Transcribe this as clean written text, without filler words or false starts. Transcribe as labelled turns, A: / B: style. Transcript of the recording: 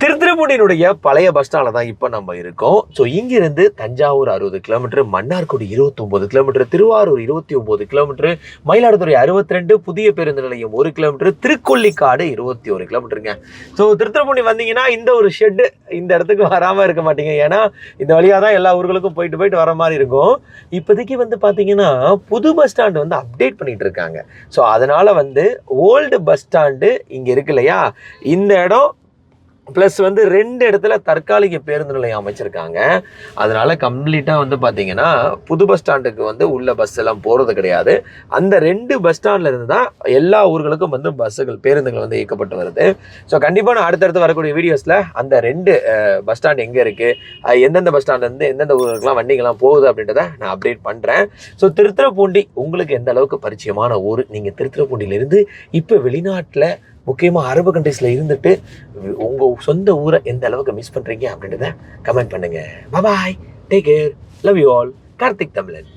A: திருத்துறைப்பூண்டியினுடைய பழைய பஸ் ஸ்டாண்டில் தான் இப்போ நம்ம இருக்கோம். ஸோ இங்கிருந்து Thanjavur 60 kilometre, Mannargudi 29 kilometre, Thiruvarur 29 kilometre, Mayiladuthurai 62, புதிய பேருந்து நிலையம் 1 கிலோமீட்டர், திருக்கொள்ளிக்காடு 21 கிலோமீட்டருங்க. ஸோ திருத்துறைப்பூண்டி வந்தீங்கன்னா இந்த ஒரு ஷெட்டு இந்த இடத்துக்கு வராமல் இருக்க மாட்டீங்க. ஏன்னா இந்த வழியாக தான் எல்லா ஊர்களுக்கும் போயிட்டு வர மாதிரி இருக்கும். இப்போதைக்கு வந்து பார்த்தீங்கன்னா புது பஸ் ஸ்டாண்டு வந்து அப்டேட் பண்ணிட்டு இருக்காங்க. ஸோ அதனால் வந்து ஓல்டு பஸ் ஸ்டாண்டு இங்கே இருக்கு இல்லையா, இந்த இடம் ப்ளஸ் வந்து 2 இடத்துல தற்காலிக பேருந்து நிலையம் அமைச்சிருக்காங்க. அதனால் கம்ப்ளீட்டாக வந்து பார்த்தீங்கன்னா புது பஸ் ஸ்டாண்டுக்கு வந்து உள்ள பஸ் எல்லாம் போகிறது கிடையாது. அந்த 2 பஸ் ஸ்டாண்டில் இருந்து தான் எல்லா ஊர்களுக்கும் வந்து பேருந்துகள் வந்து இயக்கப்பட்டு வருது. ஸோ கண்டிப்பாக நான் அடுத்தடுத்து வரக்கூடிய வீடியோஸில் அந்த 2 பஸ் ஸ்டாண்ட் எங்கே இருக்குது, எந்தெந்த பஸ் ஸ்டாண்ட்லேருந்து எந்தெந்த ஊருக்கெலாம் வண்டிகள்லாம் போகுது அப்படின்றத நான் அப்டேட் பண்ணுறேன். ஸோ திருத்துறைப்பூண்டி உங்களுக்கு எந்த அளவுக்கு பரிச்சயமான ஊர், நீங்கள் திருத்துறைப்பூண்டியிலேருந்து இப்போ வெளிநாட்டில் முக்கியமாக அரபு கண்ட்ரீஸில் இருந்துட்டு உங்கள் சொந்த ஊரை எந்த அளவுக்கு மிஸ் பண்ணுறீங்க அப்படின்றத கமெண்ட் பண்ணுங்கள். Bye, take care, love you all. Karthik தமிழன்.